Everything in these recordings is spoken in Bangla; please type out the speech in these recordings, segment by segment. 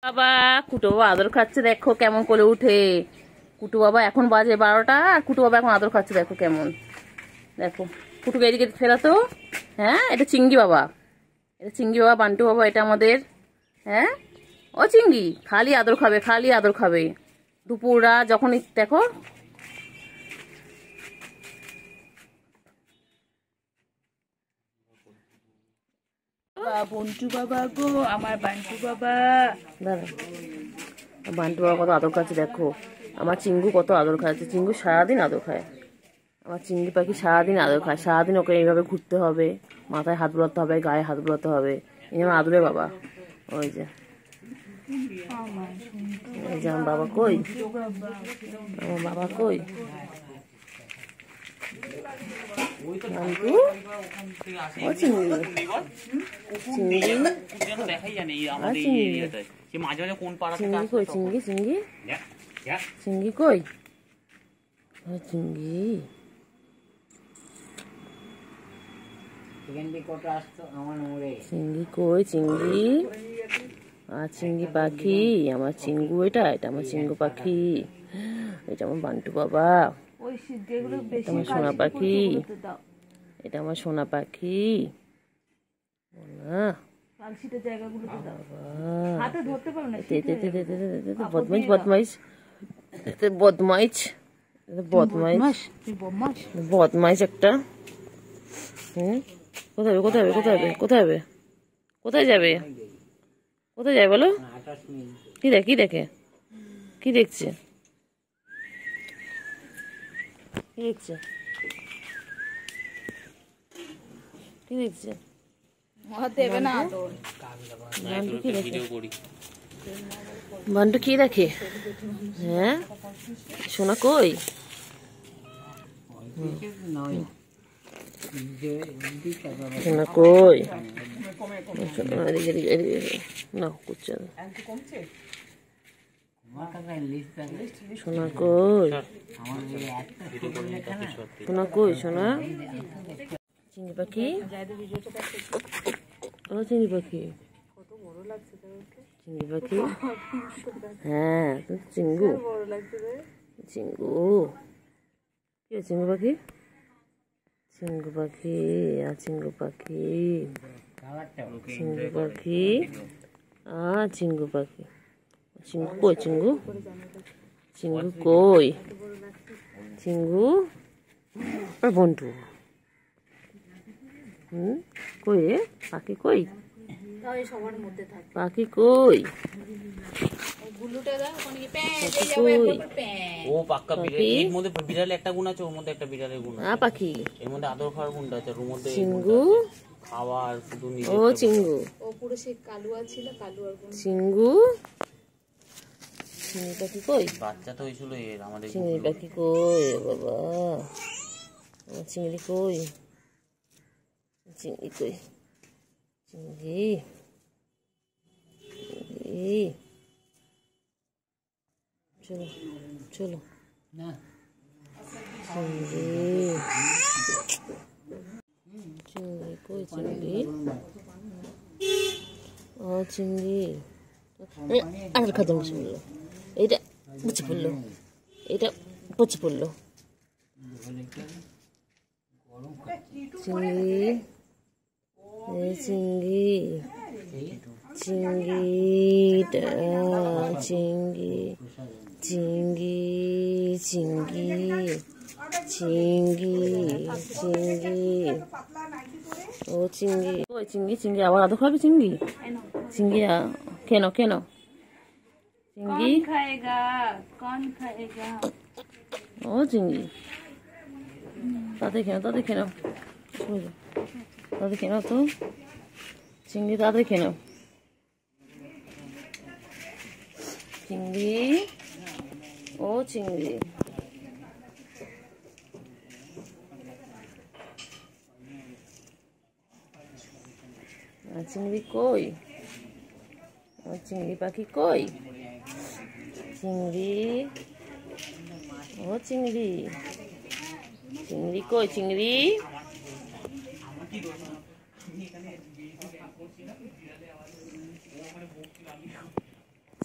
বাবা কুটু বাবা আদর খাচ্ছে, দেখো কেমন করে উঠে। কুটু বাবা এখন বাজে 12টা, আর কুটু বাবা এখন আদর খাচ্ছে, দেখো কেমন। দেখো কুটুকে এদিকে ফেরাতো। হ্যাঁ, এটা চিঙ্গি বাবা, এটা চিঙ্গি বাবা, বান্টু বাবা এটা আমাদের। হ্যাঁ, ও চিঙ্গি খালি আদর খাবে, খালি আদর খাবে। দুপুররা যখনই দেখো। বন্টু বাবা গো, আমার বান্টু বাবা। দাদা বান্টু বাবা কত আদর খাচ্ছে, দেখো আমার চিঙ্গু কত আদর খাচ্ছে। চিঙ্গু সারাদিন আদর খায়, আমার চিংড়ি পাখি সারাদিন আদর খায়। সারাদিন ওকে এইভাবে ঘুরতে হবে, মাথায় হাত বুলাতে হবে, গায়ে হাত বুলাতে হবে। এই আমার আদরে বাবা। ওই যে এই যে আমার বাবা কই, আমার বাবা কই। ও চিংড়ি, চিংড়ি চিংড়ি কই, চিংড়ি চিংড়ি চিংড়ি কই, চিংড়ি চিংড়ি কই, চিংড়ি আর চিংড়ি পাখি আমার চিঙ্গু। এটা এটা আমার চিঙ্গু পাখি, এটা আমার বান্টু বাবা, এটা আমার সোনা পাখি, এটা আমার সোনা পাখি। বদমাইশ বদমাইশ বদমাইশ বদমাইশ বদমাইশ একটা। কোথায় কোথায় কোথায় কোথায় হবে, কোথায় যাবে, কোথায় যাবে বলো। কি দেখে, কি দেখে, কি দেখছে, কি দেখছে, কি দেখছে। বান্টু কি দেখে? হ্যাঁ সোনা কই, সোনা কই, না করছে সোনা কই, সোনা কই, সোনা চিংড়ি পাখি। ও চিংড়ি পাখি, চিংড়ি পাখি। হ্যাঁ চিঙ্গু, চিঙ্গু কি চিঙ্গু পাখি, চিঙ্গু পাখি আর চিঙ্গু পাখি, চিঙ্গু পাখি আর চিঙ্গু পাখি। চিঙ্গু কই, চিঙ্গু, চিঙ্গু কই, চিঙ্গু আর বন্টু। কই রে পাখি, কই পাখি, কই বিড়ালে একটা গুণ আছে, ওর মধ্যে একটা বিড়ালের গুণ আছে। পাখি এর মধ্যে আদর খাওয়ার গুণটা আছে, ওর মধ্যে চিঙ্গু খাওয়ার শুধু ও চিঙ্গু, ও পুরো সে কালুয়া ছিল, কালুয়ার গুণ। চিঙ্গু চিংড়ি পাখি কই, বাচ্চা তো হয়েছিল এর আমাদের। চিংড়ি পাখি কই বাবা, চিংড়ি কই, চিংড়ি কই, চিংড়ি চিংড়ি। চলো চলো না চিংড়ি, চিংড়ি কই, চিংড়ি ও চিংড়ি। আর খাদ্য বসে পড়লো, এইটা বসে পড়লো, এইটা বসে পড়লো। চিংড়ি চিংড়ি চিংড়িটা চিংড়ি চিংড়ি চিংড়ি চিংড়ি চিংড়ি ও চিংড়ি ওই চিংড়ি, চিংড়ি আবার আদর খাবি চিংড়ি, চিংড়ি কেন কেন চিংড়ি খাएगा, कौन खाएगा। ও চিংড়ি তাতে কেন, তাতে কেন, তাতে কেন তো চিংড়ি, তাতে কেন চিংড়ি ও চিংড়ি। চিংড়ি কই, চিংড়ি পাখি কই, চিংড়ি ও চিংড়ি, চিংড়ি কই, চিংড়ি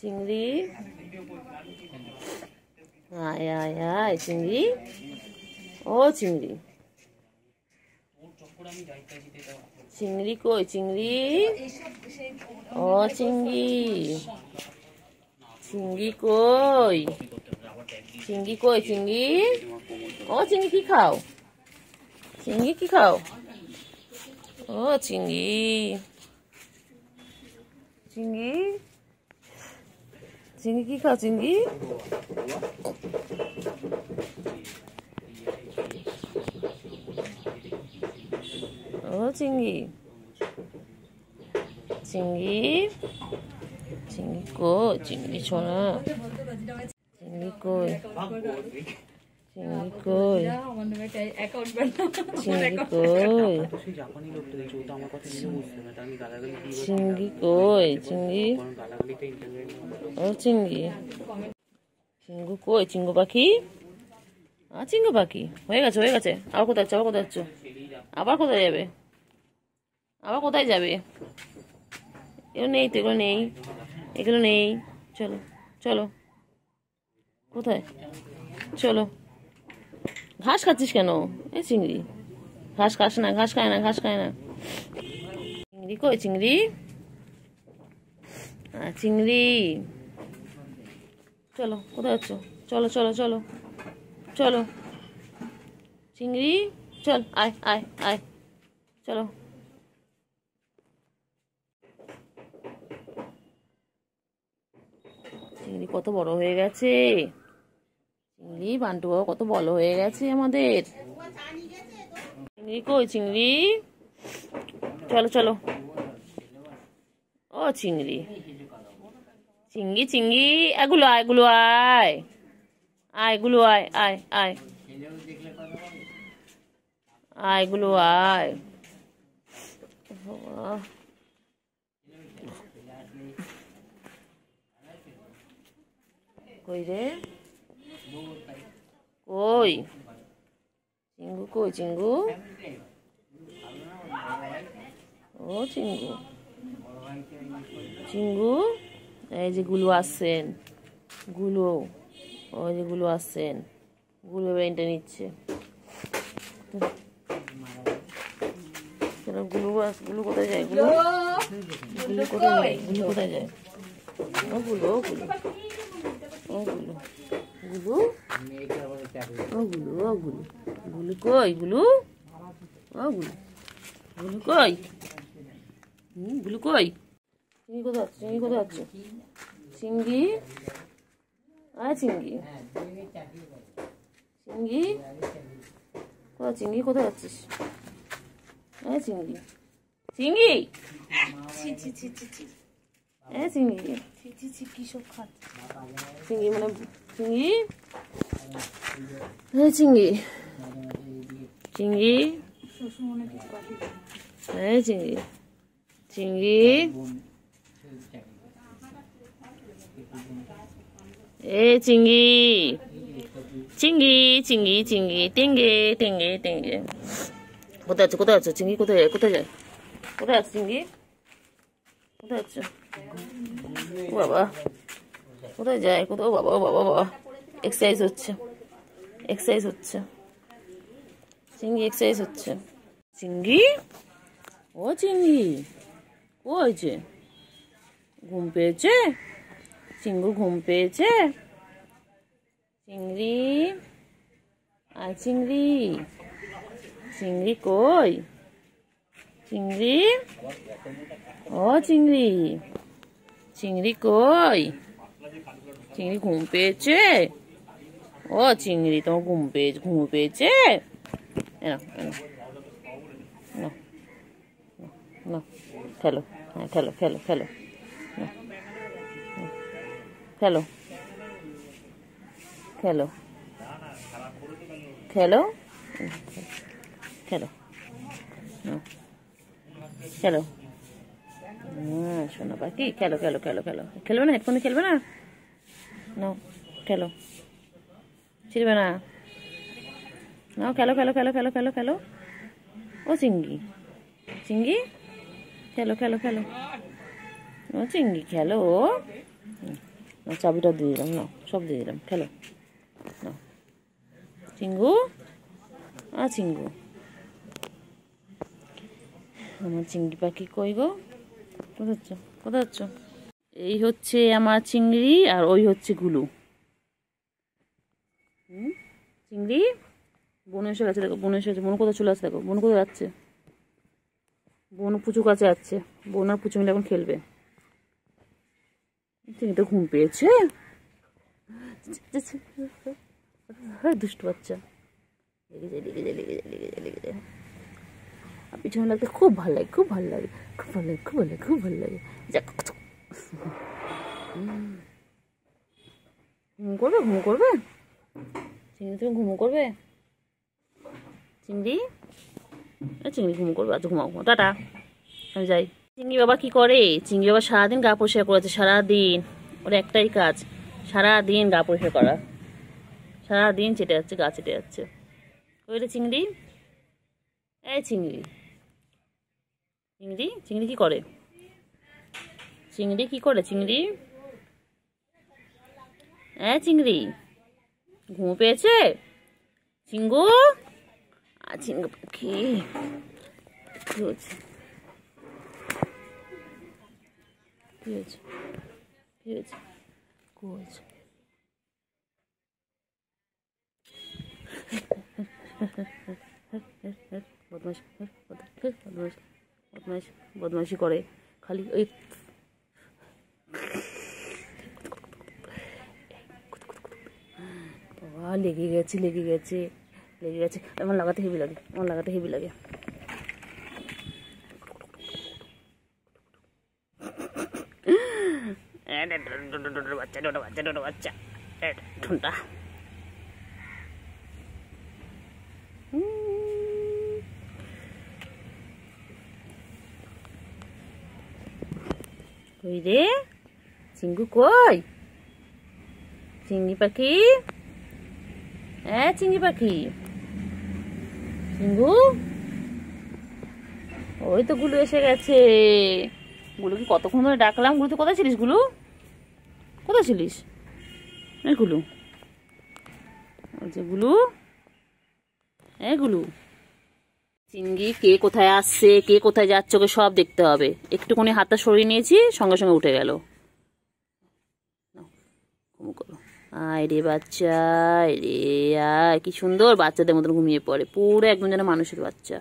চিংড়ি আয় আয় আয় চিংড়ি, ও চিংড়ি, চিংড়ি কই চিংড়ি, ও চিংড়ি, চিংড়ি কই, চিংড়ি কই চিংড়ি, ও চিংড়ি কি খাও, চিংড়ি কি খাও, ও চিংড়ি, চিংড়ি, চিংড়ি কি খাও চিংড়ি, ও চিংড়ি, চিংড়ি, চিংড়ি কই চিংড়ি ছোড়া, চিংড়ি কই, চিংড়ি কই, চিংড়ি কই, চিংড়ি কই চিংড়ি, ও চিংড়ি, চিংড়ু কই, চিংড়ু পাখি, চিংড়ু পাখি, হয়ে গেছে হয়ে গেছে, আবার কোথায় যাচ্ছ, আবার কোথায় যাচ্ছ, আবার কোথায় যাবে, আবার কোথায় যাবে, এগুলো নেই তো, এগুলো নেই, এগুলো নেই, চলো চলো, কোথায়, চলো, ঘাস খাচ্ছিস কেন, এ চিংড়ি, ঘাস খাস না, ঘাস খায় না, ঘাস খায় না, চিংড়ি কই চিংড়ি, চিংড়ি, চলো কোথায় যাচ্ছ, চলো চলো চলো চলো, চিংড়ি চল, আয় আয় আয়, চলো, চিংড়ি কত বড় হয়ে গেছে, চিংড়ি বান্টু বাবা কত বড় হয়ে গেছে আমাদের, চিংড়ি কই চিংড়ি, চলো চলো, ও চিংড়ি, চিংড়ি চিংড়ি, এগুলো আয়, এগুলো আয়, আয় এগুলো আয়, আয় আয়, আয় এগুলো আয়, কই রে, কই চিঙ্গু, কই চিঙ্গু, ও চিঙ্গু, চিঙ্গু, এই যে গুলো আসছেন, গুলো, ওই যে গুলো আসছেন, গুলো বেনটা নিচ্ছে, গুলো গুলো কোথায় যায়, গুলো গুলো কোথায় যায়, গুলো কোথায় যায়, ও গুলো ও গুলো ও গুলো, গুলো ও গুলো ও গুলো, গুলো কই গুলো, ও গুলো, গুলো কই, গুলো কই, চিংড়ি কোথায় যাচ্ছে, চিংড়ি কোথায় যাচ্ছে, চিংড়ি, আয় চিংড়ি, চিংড়ি কোথায়, চিংড়ি কোথায় যাচ্ছিস, আয় চিংড়ি, চিংড়ি, হ্যাঁ চিংড়ি, কি সব খাচ্ছে, চিংড়ি মানে চিংড়ি, হ্যাঁ চিংড়ি, চিংড়ি, হ্যাঁ চিংড়ি, চিংড়ি, এ চিংড়ি, চিংড়ি চিংড়ি চিংড়ি, টেঙ্গে টেঙ্গে টেঙ্গে, কোথায় আছে, কোথায় আছে চিংড়ি, কোথায় যায়, কোথায় যায়, কোথায় আছে চিংড়ি, কোথায় আছে, বাবা কোথায় যায়, কোথাও, বাবা বাবা বাবা, এক্সারসাইজ হচ্ছে, এক্সারসাইজ হচ্ছে, চিংড়ি এক্সারসাইজ হচ্ছে, চিংড়ি, ও চিংড়ি কই হয়েছে, ঘুম পেয়েছে, চিংড়ুর ঘুম পেয়েছে, চিংড়ি, আয় চিংড়ি, চিংড়ি কই, চিংড়ি, ও চিংড়ি, চিংড়ি কই, চিংড়ি ঘুম পেয়েছে, ও চিংড়ি তোমার ঘুম পেয়েছে, ঘুম পেয়েছে, না খেলো, হ্যাঁ খেলো খেলো খেলো, খেলো খেলো খেলো, খেলো, খেলো, শোনো পাখি, খেলো খেলো খেলো খেলো, খেলবে না, হেডফোনে খেলবে না, নাও খেলো, ছিড়বে না, নাও খেলো খেলো খেলো খেলো খেলো খেলো, ও চিংড়ি, চিংড়ি খেলো খেলো খেলো, ও চিংড়ি খেলো, চাবিটা দিয়ে দিলাম, না সব দিয়ে দিলাম, খেলো না। চিঙ্গু চিঙ্গু, আমার চিংড়ি পাখি কই গো? কোথায় যাচ্ছ, কোথায় যাচ্ছ? এই হচ্ছে আমার চিংড়ি আর ওই হচ্ছে গুলু। চিংড়ি বনু এসে গেছে, দেখো বনু এসে গেছে। বনু কোথায় চলে আসছে, দেখো বনু কোথায় যাচ্ছে। বনু পুচু কাছে যাচ্ছে, বোন আর পুচু মিলে এখন খেলবে। চিংড়িটা ঘুম পেয়েছে, দুষ্টু বাচ্চা। লেগে যায় লেগে যায় লেগে যায় লেগে যায় লেগে যায়। আর পিছনে লাগতে খুব ভালো লাগে, খুব ভালো লাগে, খুব ভালো লাগে, খুব ভালো লাগে, খুব ভালো লাগে। ঘুম করবে, ঘুম করবে চিংড়ি, তুমি ঘুমো করবে চিংড়ি? চিংড়ি ঘুমো করবে, আচ্ছা ঘুমাও, টাটা, আমি যাই। চিংড়ি বাবা কি করে? চিংড়ি বাবা সারাদিন গা পরিষ্কার করেছে, সারাদিন ওর একটাই কাজ, সারাদিন গা পরিষ্কার করা, সারাদিন চেটে যাচ্ছে, গা চেটে যাচ্ছে। ওই রে চিংড়ি, এই চিংড়ি, চিংড়ি চিংড়ি কি করে? চিংড়ি কি করে? চিংড়ি, চিংড়ি ঘুম পেয়েছে? চিঙ্গু চিঙ্গু পাখি কি হয়েছে, কি হয়েছে, কি হয়েছে, কি হয়েছে? বদমাইশি করে খালি ওই। লেগে গেছে লেগে গেছে লেগে গেছে, আমার লাগাতে হেভি লাগে, আমার লাগাতে হেভি লাগে। বাচ্চা ডোডো বাচ্চা ডোডো বাচ্চা ঠুনটা। কই রে চিঙ্গু, কই চিংড়ি পাখি? চিংড়ি পাখি, চিঙ্গু ওই তো গুলু এসে গেছে। গুলুকে কতক্ষণ ধরে ডাকলাম, গুলু তো কোথায় ছিলিস? গুলু কোথায় ছিলিস? গুলু, গুলু, গুলু। চিংড়ি কে কোথায় আসছে, কে কোথায় যাচ্ছে, ওকে সব দেখতে হবে। একটুখানি হাতটা সরিয়ে নিয়েছি, সঙ্গে সঙ্গে উঠে গেল। আয় রে বাচ্চা, রে আয়, কি সুন্দর বাচ্চাদের মতন ঘুমিয়ে পড়ে, পুরো একদম যেন মানুষের বাচ্চা।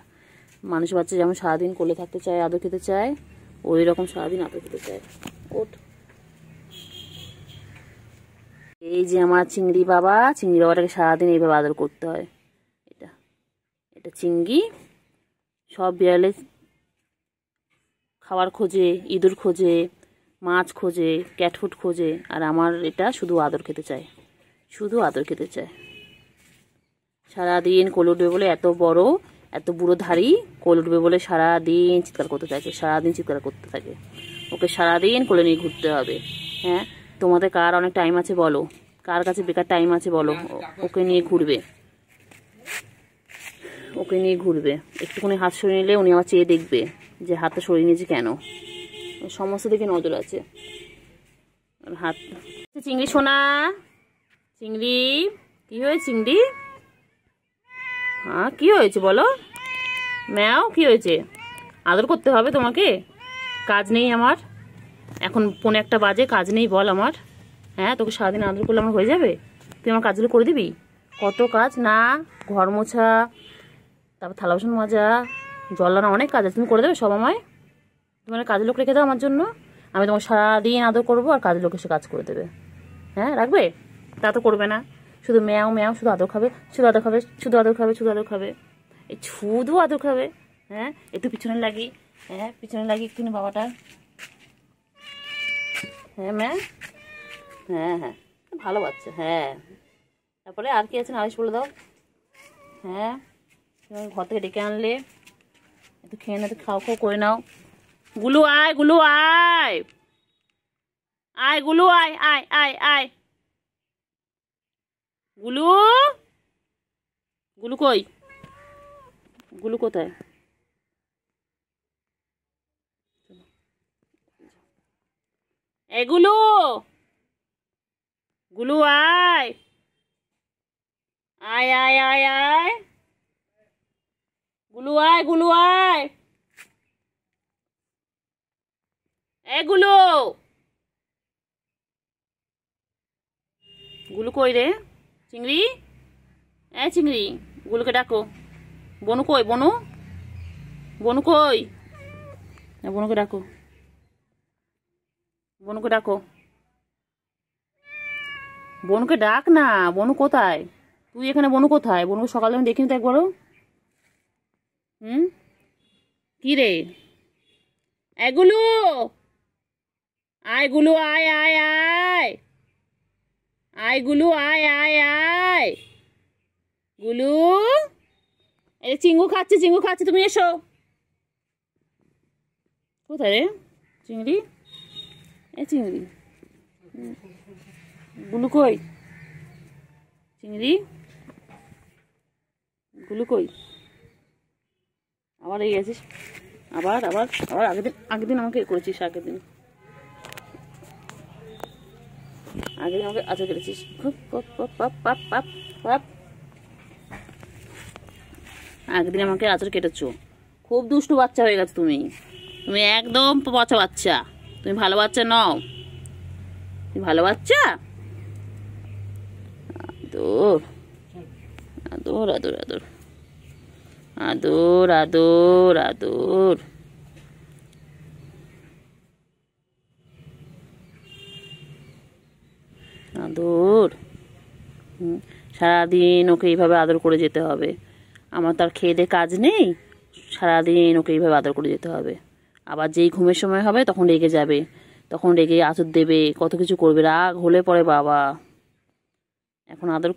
মানুষের বাচ্চা যেমন সারাদিন কোলে থাকতে চায়, আদর খেতে চায়, ওই রকম সারাদিন আদর খেতে চায়। ওঠ। এই যে আমার চিংড়ি বাবা, চিংড়ি বাবাটাকে সারাদিন এইভাবে আদর করতে হয়। এটা এটা চিংড়ি, সব বিড়ালে খাবার খোঁজে, ইঁদুর খোঁজে, মাছ খোঁজে, ক্যাটফুট খোঁজে, আর আমার এটা শুধু আদর খেতে চায়, শুধু আদর খেতে চায়। সারাদিন কোলে উঠবে বলে, এত বড় এত বুড়ো ধাড়ি, কোলে উঠবে বলে সারাদিন চিৎকার করতে থাকে, সারাদিন চিৎকার করতে থাকে। ওকে সারাদিন কোলে নিয়ে ঘুরতে হবে। হ্যাঁ, তোমাদের কার অনেক টাইম আছে বলো, কার কাছে বেকার টাইম আছে বলো, ওকে নিয়ে ঘুরবে, ওকে নিয়ে ঘুরবে। একটুখানি হাত সরিয়ে নিলে উনি আমার চেয়ে দেখবে যে হাতটা সরিয়ে নিয়েছে কেন, সমস্ত দিকে নজর আছে। হাত চিংড়ি সোনা, চিংড়ি কি হয়েছে? চিংড়ি হ্যাঁ কি হয়েছে বলো? ম্যাও কি হয়েছে? আদর করতে হবে তোমাকে, কাজ নেই আমার, এখন 1:45 বাজে, কাজ নেই বল আমার? হ্যাঁ, তোকে সারাদিন আদর করলে আমার হয়ে যাবে? তুই আমার কাজগুলো করে দিবি? কত কাজ না, ঘর মোছা, তারপর থালা বাসন মাজা, জল আনা, অনেক কাজ আছে, তুমি করে দেবে সব আমায়? তুমি কাজের লোক রেখে দাও আমার জন্য, আমি তোমাকে সারাদিন আদর করবো, আর কাজের লোক এসে কাজ করে দেবে। হ্যাঁ রাখবে? তা তো করবে না, শুধু ম্যাও ম্যাও, শুধু আদর খাবে, শুধু আদর খাবে, শুধু আদর খাবে, শুধু আদর খাবে, এই শুধু আদর খাবে। হ্যাঁ, একটু পিছনে লাগি, হ্যাঁ পিছনে লাগি একটু বাবাটা। হ্যাঁ ম্যা, হ্যাঁ হ্যাঁ ভালো বাচ্চা। হ্যাঁ, তারপরে আর কি আছে নালিশ বলে দাও। হ্যাঁ, ঘর থেকে ডেকে আনলে একটু খেয়ে না, একটু খাও খাও করে নাও। গুলু আয়, গুলু আয়, আয় গুলু আয়, আয় আয় আয়, গুলু, গুলু কই? গুলু কোথায়? এগুলো গুলু আয় আয় আয় আয় আয়, গুলু আয়, গুলু আয়, এ গুলু, গুলু কই রে? চিংড়ি, এ চিংড়ি, গুলুকে ডাকো। বনু কই? বনু, বনু কই? বনুকে ডাকো, বনুকে ডাকো, বনুকে ডাক না। বনু কোথায়? তুই এখানে, বনু কোথায়? বনুকে সকালে আমি দেখিনি তো একবারও। কি রে? এগুলো আয়, গুলু আয় আয় আয় আয়, গুলু আয় আয় আয়, গুলু, এই চিঙ্গু খাচ্ছে, চিঙ্গু খাচ্ছে, তুমি এসো। কোথায় রে চিংড়ি? এ চিংড়ি, গুলু কই? চিংড়ি, গুলু কই? আবার এই গেছিস, আবার আবার আবার আগের দিন আমাকে করেছিস, আগের দিন আমাকে আচার কেটেছিস। আগের দিন আমাকে আচার কেটেছো। খুব দুষ্টু বাচ্চা হয়ে গেছো তুমি। তুমি একদম পচা বাচ্চা, তুমি ভালো বাচ্চা নও। তুমি ভালো বাচ্চা? আদর আদর আদর আদর আদর আদর আদর। আদর, সারাদিন ওকে এইভাবে আদর করে যেতে হবে। আমার তো আর খেয়ে দিয়ে কাজ নেই, সারাদিন ওকে এইভাবে আদর করে যেতে হবে। আবার যেই ঘুমের সময় হবে তখন রেগে যাবে, তখন রেগে আঁচড় দেবে, কত কিছু করবে, রাগ হলে পরে বাবা। এখন আদর